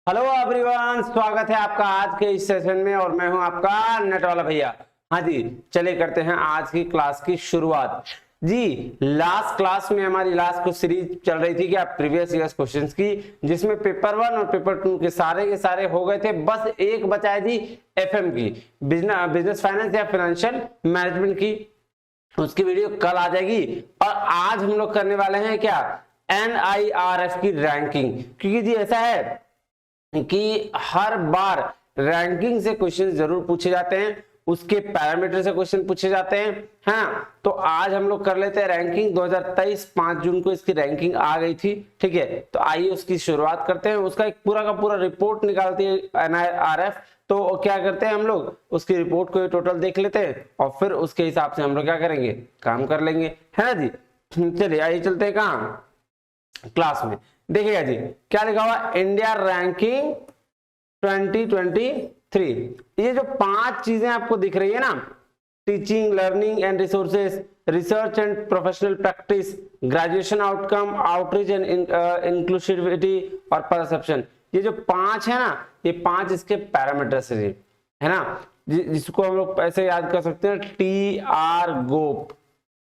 Hello everyone, स्वागत है आपका आज के इस सेशन में और मैं हूं आपका नेट वाला भैया। हाँ जी, चलिए करते हैं आज की क्लास की शुरुआत। जी, लास्ट क्लास में हमारी लास्ट कुछ सीरीज चल रही थी कि आप प्रीवियस ईयर्स क्वेश्चंस की, जिसमें पेपर 1 और पेपर 2 के सारे हो गए थे। बस एक बचा है जी, एफएम की, बिजनेस फाइनेंस या फाइनेंशियल मैनेजमेंट की। उसकी वीडियो कल आ जाएगी। और आज हम लोग करने वाले हैं क्या, NIRF की रैंकिंग। क्योंकि जी ऐसा है कि हर बार रैंकिंग से क्वेश्चन जरूर पूछे जाते हैं, उसके पैरामीटर से क्वेश्चन पूछे जाते हैं। हाँ, तो आज हम लोग कर लेते हैं रैंकिंग 2023 5 जून को इसकी रैंकिंग आ गई थी। ठीक है, तो आइए उसकी शुरुआत करते हैं। उसका एक पूरा का पूरा रिपोर्ट निकालती है NIRF। तो क्या करते हैं हम लोग, उसकी रिपोर्ट को टोटल देख लेते हैं और फिर उसके हिसाब से हम लोग क्या करेंगे, काम कर लेंगे, है ना जी। चलिए आइए चलते हैं कहाँ, क्लास में। देखिएगा जी, क्या लिखा हुआ, इंडिया रैंकिंग 2023। ये जो 5 चीजें आपको दिख रही है ना, teaching, learning and resources, research and professional practice, graduation outcome, outreach and inclusivity और परसेप्शन, ये जो 5 है ना, ये 5 इसके पैरामीटर्स है ना, जिसको हम लोग ऐसे याद कर सकते हैं, TR गोप।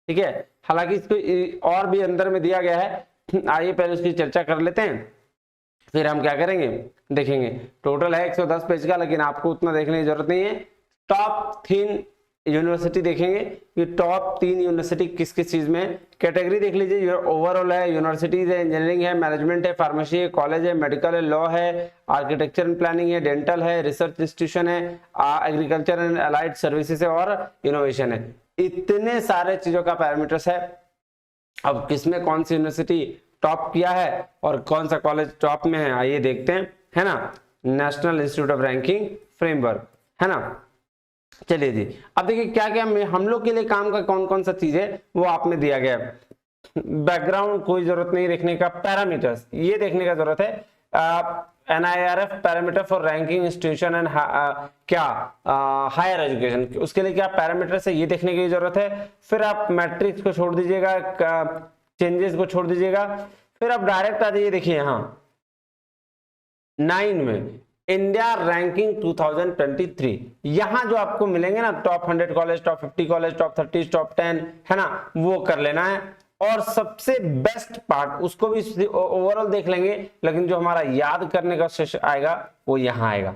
ठीक है, हालांकि इसको और भी अंदर में दिया गया है। आइए पहले उसकी चर्चा कर लेते हैं, फिर हम क्या करेंगे देखेंगे। टोटल है 110 पेज का, लेकिन आपको उतना देखने की जरूरत नहीं है। टॉप 3 यूनिवर्सिटी देखेंगे कि टॉप 3 यूनिवर्सिटी किस किस चीज में। कैटेगरी देख लीजिए, ओवरऑल है, यूनिवर्सिटीज है, इंजीनियरिंग है, मैनेजमेंट है, फार्मेसी है, कॉलेज है, मेडिकल है, लॉ है, आर्किटेक्चर एंड प्लानिंग है, डेंटल है, रिसर्च इंस्टीट्यूशन है, एग्रीकल्चर एंड अलाइड सर्विसेज है और इनोवेशन है। इतने सारे चीजों का पैरामीटर्स है। अब किसमें कौन सी यूनिवर्सिटी टॉप किया है और कौन सा कॉलेज टॉप में है, आइए देखते हैं, है ना। National institute of ranking framework, है ना। चलिए जी, अब देखिए क्या क्या हम लोग के लिए काम का कौन कौन सा चीज है वो आप में दिया गया है। बैकग्राउंड कोई जरूरत नहीं देखने का, पैरामीटर्स ये देखने का जरूरत है। NIRF parameter for ranking institution and क्या हायर एजुकेशन, उसके लिए क्या पैरामीटर्स है ये देखने की जरूरत है। फिर आप मैट्रिक्स को छोड़ दीजिएगा, चेंजेस को छोड़ दीजिएगा, फिर आप डायरेक्ट आ जाइए। देखिए यहाँ 9 में इंडिया रैंकिंग 2023, यहां जो आपको मिलेंगे ना, top 100 college, top 50 college, top 30, top 10, है ना, वो कर लेना है। और सबसे बेस्ट पार्ट, उसको भी ओवरऑल देख लेंगे, लेकिन जो हमारा याद करने का सेशन आएगा वो यहां आएगा,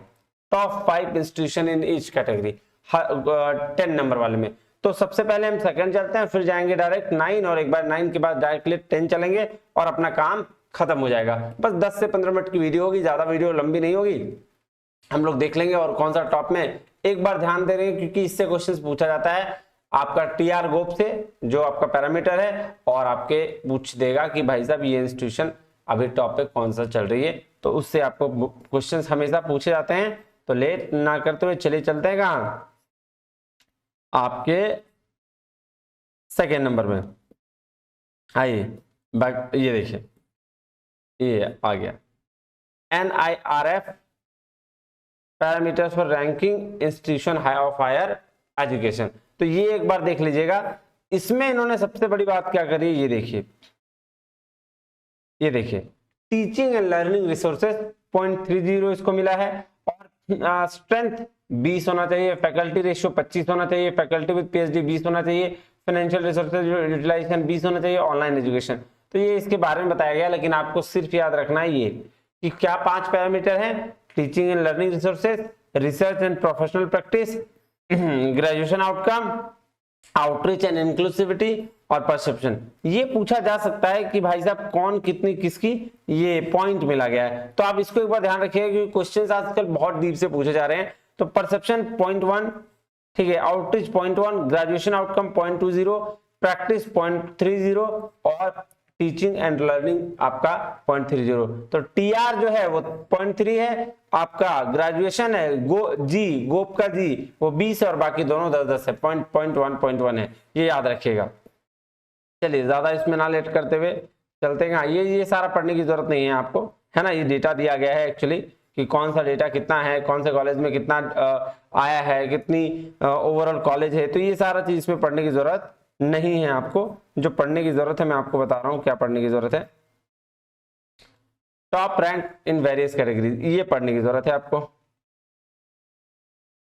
top 5 institution in each category 10 number वाले में। तो सबसे पहले हम सेकंड चलते हैं, फिर जाएंगे डायरेक्ट 9, और एक बार 9 के बाद डायरेक्टली 10 चलेंगे और अपना काम खत्म हो जाएगा। बस 10 से 15 मिनट की वीडियो होगी, ज्यादा वीडियो लंबी नहीं होगी। हम लोग देख लेंगे और कौन सा टॉप में, एक बार ध्यान दे रहे हैं क्योंकि इससे क्वेश्चंस पूछा जाता है आपका TR गोप से, जो आपका पैरामीटर है, और आपके पूछ देगा कि भाई साहब ये इंस्टीट्यूशन अभी टॉप पे कौन सा चल रही है। तो उससे आपको क्वेश्चंस हमेशा पूछे जाते हैं। तो लेट ना करते हुए चलिए चलते हैं कहां, आपके सेकेंड नंबर में। आइए ये देखिए, ये आ गया NIRF parameters for ranking institution of higher education. तो ये एक बार देख लीजिएगा। इसमें इन्होंने सबसे बड़ी बात क्या करी, ये देखिए, ये देखिए, टीचिंग एंड लर्निंग रिसोर्सेज 0.30 इसको मिला है, और स्ट्रेंथ 20 होना चाहिए, फैकल्टी रेशियो 25 होना चाहिए, फैकल्टी विद PhD 20 होना चाहिए, फाइनेंशियल रिसोर्सेज यूटिलाइजेशन 20 होना चाहिए, ऑनलाइन एजुकेशन। तो ये इसके बारे में बताया गया, लेकिन आपको सिर्फ याद रखना है ये कि क्या 5 पैरामीटर हैं, teaching and learning resources, research and professional practice, graduation outcome, outreach and inclusivity और परसेप्शन। ये पूछा जा सकता है कि भाई साहब कौन कितनी किसकी ये पॉइंट मिला गया है। तो आप इसको एक बार ध्यान रखिएगा क्योंकि क्वेश्चंस आजकल बहुत डीप से पूछे जा रहे हैं। तो परसेप्शन 0.1, ठीक है, आउटरीच 0.1, ग्रेजुएशन आउटकम 0.20, प्रैक्टिस 0.30 और टीचिंग एंड लर्निंग आपका 0.30। तो TR जो है वो 0.3 है, आपका ग्रेजुएशन है गोप का जी वो 20 और बाकी दोनों 10-10 है, 0.1 है, ये याद रखिएगा। चलिए ज्यादा इसमें ना लेट करते हुए चलते हैं। ये सारा पढ़ने की जरूरत नहीं है आपको, है ना। ये डेटा दिया गया है एक्चुअली कि कौन सा डेटा कितना है, कौन से कॉलेज में कितना आया है, कितनी ओवरऑल कॉलेज है। तो ये सारा चीज इसमें पढ़ने की जरूरत नहीं है आपको। जो पढ़ने की जरूरत है मैं आपको बता रहा हूं क्या पढ़ने की जरूरत है। Top rank in various categories, ये पढ़ने की जरूरत है आपको।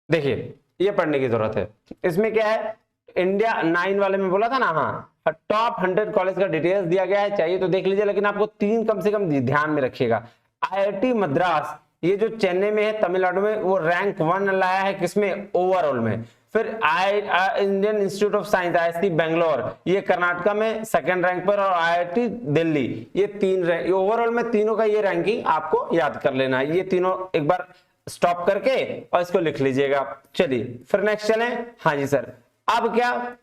देखिए ये पढ़ने की जरूरत है। इसमें क्या है, इंडिया 9 वाले में बोला था ना, हाँ टॉप 100 कॉलेज का डिटेल्स दिया गया है, चाहिए तो देख लीजिए, लेकिन आपको 3 कम से कम ध्यान में रखिएगा। आईआईटी मद्रास, ये जो चेन्नई में है तमिलनाडु में, वो रैंक 1 लाया है किसमें, ओवरऑल में। फिर Indian Institute of science IIT Bangalore, ये कर्नाटका में 2nd रैंक पर, और आईआईटी दिल्ली, ये 3 रैंक ओवरऑल में। तीनों का ये रैंकिंग आपको याद कर लेना है, ये तीनों एक बार स्टॉप करके और इसको लिख लीजिएगा। चलिए फिर नेक्स्ट चलें। हाँ जी सर, अब क्या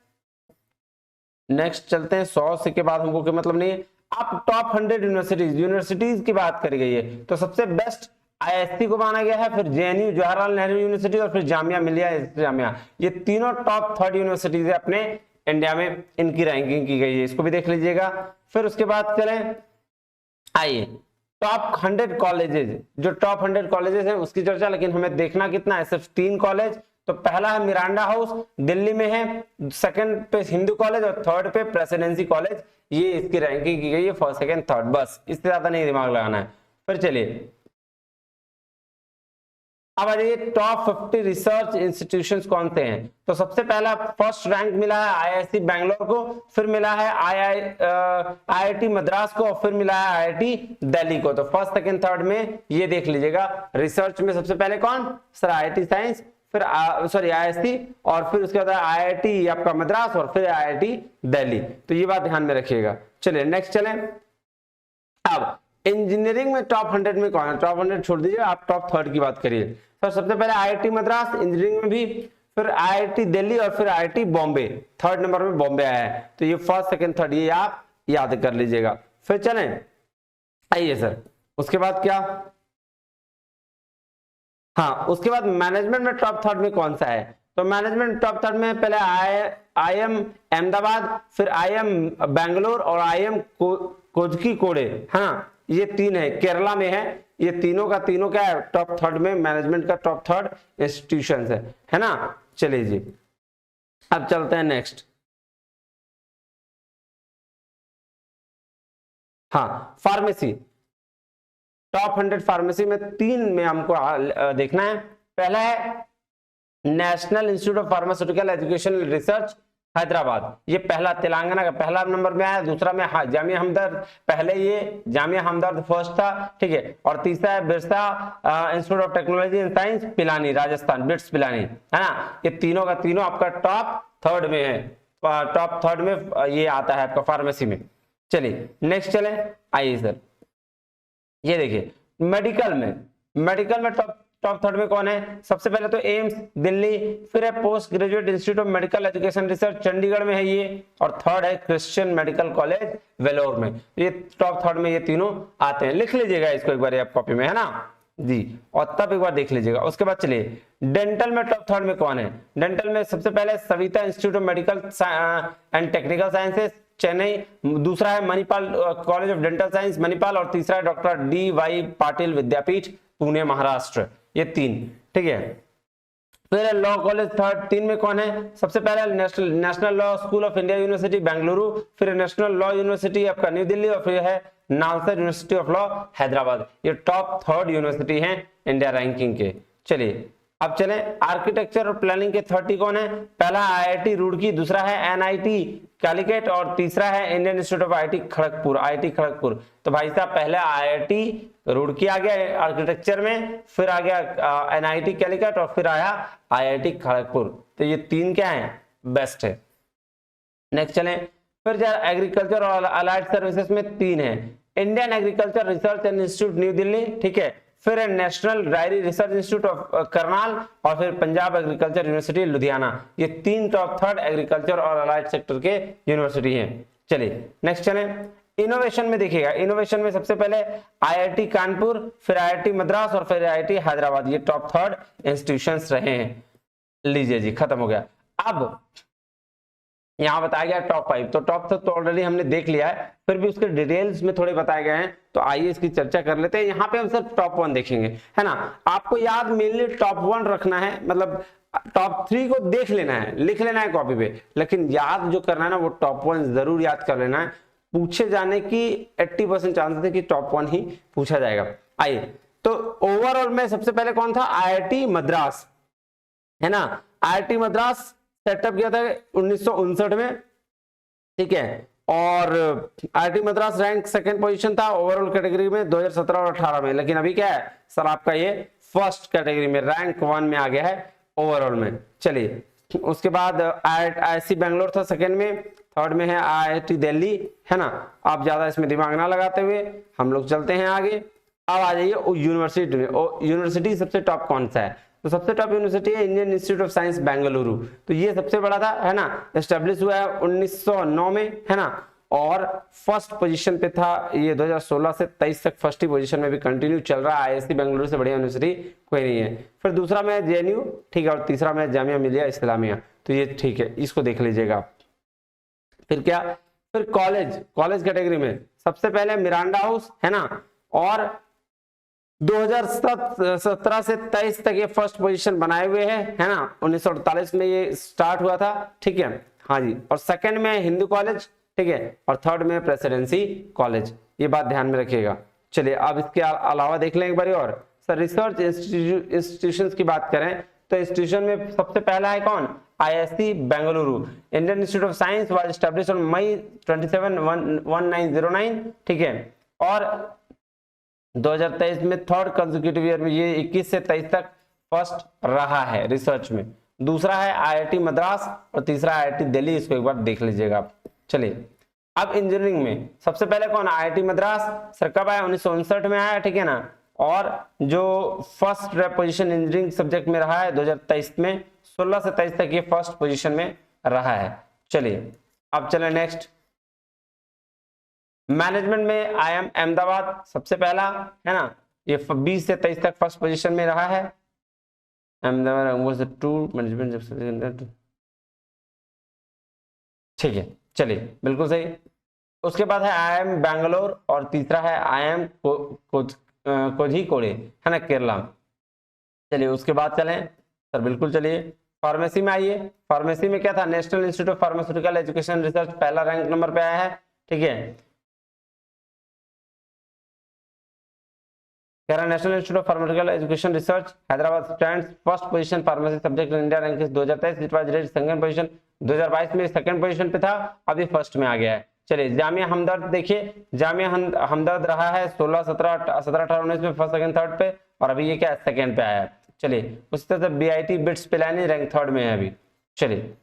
नेक्स्ट चलते हैं, 100 से के बाद हमको क्या मतलब नहीं है। अब टॉप 100 यूनिवर्सिटीज की बात करी गई है, तो सबसे बेस्ट आईएससी को माना गया है, फिर जेएनयू जवाहरलाल नेहरू यूनिवर्सिटी, और फिर जामिया मिलिया इस्लामिया, ये तीनों टॉप 30 यूनिवर्सिटीज है अपने इंडिया में, इनकी रैंकिंग की गई है, इसको भी देख लीजिएगा। फिर उसके बाद चलें, आइए टॉप 100 कॉलेजेस, जो टॉप 100 कॉलेजेस हैं उसकी चर्चा, लेकिन हमें देखना कितना है, सिर्फ 3 कॉलेज। तो पहला है मिरांडा हाउस, दिल्ली में है, 2nd पे हिंदू कॉलेज, और 3rd पे प्रेसिडेंसी कॉलेज, ये इसकी रैंकिंग की गई है 1st 2nd 3rd, बस इससे ज्यादा नहीं दिमाग लगाना है। फिर चलिए अब आ जाइए टॉप 50 रिसर्च इंस्टीट्यूशंस कौन से हैं। तो सबसे पहला फर्स्ट रैंक मिला है आईआईसी बैंगलोर को, फिर मिला है आईआईटी मद्रास को, और फिर मिला है आईआईटी दिल्ली को। तो 1st 2nd 3rd में ये देख लीजिएगा। रिसर्च में सबसे पहले कौन सर, आईआईटी साइंस, फिर सॉरी आईआईएससी, और फिर उसके बाद आईआईटी आपका मद्रास, और फिर आईआईटी दिल्ली। तो ये बात ध्यान में रखिएगा। चलिए नेक्स्ट चलें। अब इंजीनियरिंग में टॉप 100 में कौन है, टॉप 100 छोड़ दीजिए, आप टॉप 3rd की बात करिए। सर सबसे पहले आईआईटी मद्रास इंजीनियरिंग में भी, फिर आईआईटी दिल्ली, और फिर आईआईटी बॉम्बे, 3rd नंबर में बॉम्बे आया है। तो ये 1st 2nd 3rd ये आप याद कर लीजिएगा। फिर चलें, आइए सर उसके बाद क्या, हाँ उसके बाद मैनेजमेंट में टॉप 3rd में कौन सा है। तो मैनेजमेंट टॉप 3rd में पहले आईएम अहमदाबाद, फिर आईएम बैंगलोर, और आईएम कोझी कोडे, है ना, ये 3 है, केरला में है। ये तीनों का तीनों क्या है, टॉप 3rd में, मैनेजमेंट का टॉप 3rd इंस्टीट्यूशन है ना। चलिए जी अब चलते हैं नेक्स्ट। हाँ फार्मेसी, टॉप 100 फार्मेसी में 3 में हमको देखना है। पहला है national institute of pharmaceutical education research Hyderabad, ये पहला तेलंगाना का पहला नंबर में आया। दूसरा में जामिया हमदर्द, पहले ये जामिया हमदर्द फर्स्ट था, ठीक है। और तीसरा है Birsa institute of technology and science Pilani, Rajasthan, bits Pilani, है ना। ये तीनों का तीनों आपका टॉप 3rd में है, टॉप 3rd में ये आता है आपका फार्मेसी में। चलिए नेक्स्ट चले, आइए सर ये देखिए मेडिकल में टॉप 3rd में कौन है। सबसे पहले तो एम्स दिल्ली, फिर है post graduate institute of medical education research Chandigarh में है ये, और 3rd है क्रिश्चियन मेडिकल कॉलेज वेलोर में। ये टॉप 3rd में ये तीनों आते हैं, लिख लीजिएगा इसको एक बार आप कॉपी में, है ना जी, और तब एक बार देख लीजिएगा। उसके बाद चलिए डेंटल में टॉप 3rd में कौन है। डेंटल में सबसे पहले Savita institute of medical and technical sciences Chennai, दूसरा है Manipal college of dental science Manipal, और तीसरा है डॉक्टर DY पाटिल विद्यापीठ पुणे महाराष्ट्र, ये 3, ठीक है। फिर लॉ कॉलेज 3 में कौन है। सबसे पहले national law school of India university Bengaluru, फिर नेशनल लॉ यूनिवर्सिटी आपका न्यू दिल्ली, और फिर है NALSA university of law Hyderabad. ये टॉप 3rd यूनिवर्सिटी है इंडिया रैंकिंग के। चलिए अब चले आर्किटेक्चर और प्लानिंग के 30 कौन है। पहला आईआईटी रुड़की, दूसरा है NIT कैलिकट, और तीसरा है Indian Institute of IT Kharagpur. तो भाई साहब पहले IIT रुड़की आ गया आर्किटेक्चर में, फिर आ गया NIT कैलिकट, और फिर आया IIT खड़गपुर। तो ये 3 क्या है, बेस्ट है। नेक्स्ट चले, फिर एग्रीकल्चर और अलाइड सर्विसेज में 3 है, Indian agriculture research and institute new Delhi, ठीक है। फिर है national diary research institute of Karnal, और फिर पंजाब एग्रीकल्चर यूनिवर्सिटी लुधियाना। ये 3 टॉप 3rd एग्रीकल्चर और अलाइड सेक्टर के यूनिवर्सिटी हैं। चलिए नेक्स्ट चले, इनोवेशन में देखिएगा, इनोवेशन में सबसे पहले IIT कानपुर, फिर IIT मद्रास, और फिर IIT हैदराबाद, ये टॉप 3rd इंस्टीट्यूशंस रहे हैं। लीजिए जी खत्म हो गया। अब यहाँ बताया गया टॉप 5, तो टॉप तो ऑलरेडी हमने देख लिया है, फिर भी उसके डिटेल्स में थोड़े बताए गए हैं, तो आइए इसकी चर्चा कर लेते हैं। यहाँ पे हम सिर्फ टॉप 1 देखेंगे, है ना। आपको याद मेनली टॉप 1 रखना है, मतलब टॉप 3 को देख लेना है, लिख लेना है कॉपी पे, लेकिन याद जो करना है ना वो टॉप 1 जरूर याद कर लेना है। पूछे जाने की 80% चांसेस है कि टॉप 1 ही पूछा जाएगा। आइए, तो ओवरऑल में सबसे पहले कौन था, आईआईटी मद्रास, है ना। आईआईटी मद्रास सेटअप किया था 1959 में, ठीक है, और IIT Madras rank second position था ओवरऑल कैटेगरी में 2017 और 18 में, लेकिन अभी क्या है सर आपका ये फर्स्ट कैटेगरी में रैंक 1 में आ गया है ओवरऑल में। चलिए, उसके बाद आईआईसी बेंगलोर था सेकंड में, थर्ड में है आईआईटी दिल्ली, है ना। आप ज्यादा इसमें दिमाग ना लगाते हुए हम लोग चलते हैं आगे। अब आ जाइए यूनिवर्सिटी में, यूनिवर्सिटी सबसे टॉप कौन सा है, तो सबसे टॉप यूनिवर्सिटी है Indian Institute of science Bengaluru, तो ये सबसे बड़ा था, है ना। एस्टेब्लिश हुआ है 1909 में, है ना, और फर्स्ट पोजीशन पे था ये 2016 से 23 तक फर्स्ट ही पोजीशन में भी कंटिन्यू चल रहा है। आईआईसी बेंगलुरु से बढ़िया यूनिवर्सिटी कोई नहीं है। फिर दूसरा में जेएनयू, ठीक है, और तीसरा में जामिया मिलिया इस्लामिया, तो ये ठीक है, इसको देख लीजिएगा आप। फिर क्या, फिर कॉलेज कैटेगरी में सबसे पहले मिरांडा हाउस, है ना, और 2017 से 23 तक ये फर्स्ट पोजीशन बनाए हुए है ना। 1948 में ये स्टार्ट हुआ था, ठीक है, हाँ जी। और सेकंड में हिंदू कॉलेज, ठीक है, और थर्ड में प्रेसिडेंसी कॉलेज, ये बात ध्यान में रखिएगा। चलिए, अब इसके अलावा देख लें एक बार और सर, रिसर्च इंस्टीट्यूशंस की बात करें तो इंस्टीट्यूशन में सबसे पहला है कौन, IIC Bengaluru. Indian Institute of Science was established on May 27, 1909, ठीक है, और 2023 में थर्ड कंसेक्यूटिव ईयर में ये 21 से 23 तक फर्स्ट रहा है रिसर्च में। दूसरा है आईआईटी मद्रास और तीसरा आईआईटी दिल्ली, इसको एक बार देख लीजिएगा आप। चलिए, अब इंजीनियरिंग में सबसे पहले कौन, आईआईटी मद्रास, सर कब आया, 1959 में आया, ठीक है ना, और जो फर्स्ट पोजीशन इंजीनियरिंग सब्जेक्ट में रहा है 2023 में, 16 से 23 तक ये फर्स्ट पोजीशन में रहा है। चलिए, अब चले नेक्स्ट। मैनेजमेंट में आईएम अहमदाबाद सबसे पहला, है ना, ये 20 से 23 तक फर्स्ट पोजीशन में रहा है। Ahmedabad was the two management, ठीक है, चलिए, बिल्कुल सही। उसके बाद है आईएम बैंगलोर और तीसरा है आईएम कोझिकोडे, है ना, केरला। चलिए, उसके बाद चलें सर, बिल्कुल चलिए, फार्मेसी में आइए। फार्मेसी में क्या था, national institute of pharmaceutical education research पहला रैंक नंबर पे आया है, ठीक है। National institute of pharmaceutical education research Hyderabad stands first position pharmacy subject in India ranking 2023, it was rated second position. 2022 में सेकंड पोजीशन पे था, अभी फर्स्ट में आ गया है। चलिए, जामिया हमदर्द देखिए, जामिया हमदर्द रहा है 16, 17, 18, 19 में फर्स्ट, सेकंड, थर्ड पे, और अभी ये क्या सेकंड पे आया है। चलिए, उसी तरह से BIT bits Pilani rank third में है अभी। चलिए,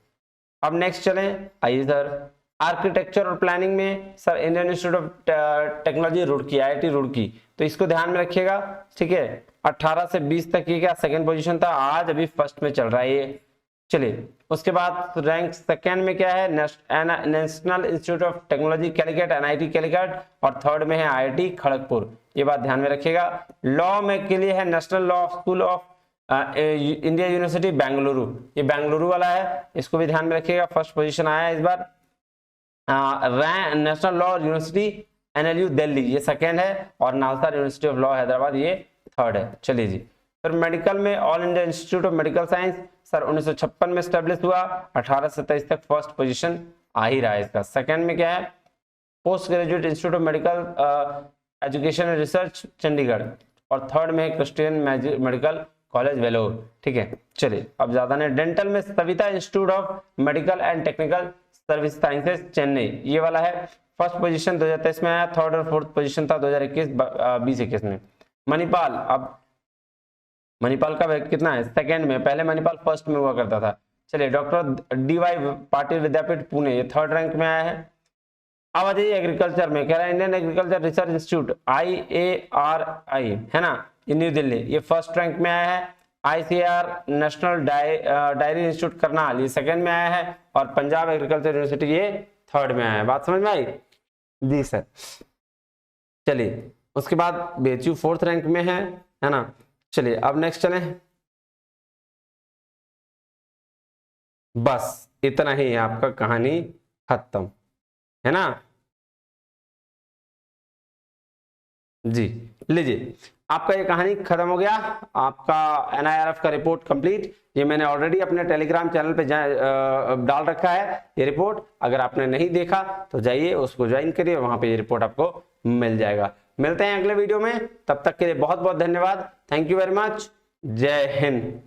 अब नेक्स्ट चलें, आइए सर, आर्किटेक्चर और प्लानिंग में sir Indian Institute of technology Roorkee, IIT Roorkee, तो इसको ध्यान में रखिएगा, ठीक है। 18 से 20 तक ये क्या सेकंड पोजीशन था, आज अभी फर्स्ट में चल रहा है ये। चलिए, उसके बाद रैंक सेकंड में क्या है, national institute of technology Calicut, NIT Calicut, और थर्ड में है आईआईटी खड़गपुर, ये बात ध्यान में रखिएगा। लॉ में के लिए है national law school of India university Bengaluru, ये बेंगलुरु वाला है, इसको भी ध्यान में रखिएगा, फर्स्ट पोजीशन आया है इस बार। National law university NLU Delhi, ये सेकंड है, और NALSAR university of law Hyderabad, ये थर्ड है। चलिए जी, फिर मेडिकल में all India institute of medical science sir 1956 में स्टैब्लिश हुआ, 18 से 23 तक फर्स्ट पोजीशन आ ही रहा है इसका। सेकंड में क्या है, post graduate institute of medical education and research Chandigarh, और थर्ड में क्रिश्चियन मेडिकल कॉलेज वेलोर, ठीक है। चलिए, अब ज्यादा नहीं, डेंटल में Savita institute of medical and technical service sciences Chennai, ये वाला है, फर्स्ट पोजीशन 2023 में आया, थर्ड और फोर्थ पोजीशन था 2021 में। मणिपाल, अब मणिपाल का कितना है, सेकंड में, पहले मणिपाल फर्स्ट में हुआ करता था। चलिए, डॉक्टर डीवाई पाटिल विद्यापीठ पुणे, ये थर्ड रैंक में आया है। अब आ जाइए एग्रीकल्चर में, कह रहा है Indian agriculture research institute IARI, है ना, ये न्यू दिल्ली, ये फर्स्ट रैंक में आया है। ICAR national diary institute Karnal, ये सेकंड में आया है, और पंजाब एग्रीकल्चर यूनिवर्सिटी ये थर्ड में आया है। बात समझ में आई जी सर। चलिए, उसके बाद BHU फोर्थ रैंक में है ना। चलिए, अब नेक्स्ट चलें, बस इतना ही है आपका, कहानी खत्म, है ना जी। लीजिए, आपका ये कहानी खत्म हो गया, आपका NIRF का रिपोर्ट कंप्लीट। ये मैंने ऑलरेडी अपने टेलीग्राम चैनल पे डाल रखा है ये रिपोर्ट। अगर आपने नहीं देखा तो जाइए उसको ज्वाइन करिए, वहां पे ये रिपोर्ट आपको मिल जाएगा। मिलते हैं अगले वीडियो में, तब तक के लिए बहुत बहुत धन्यवाद। Thank you very much. जय हिंद।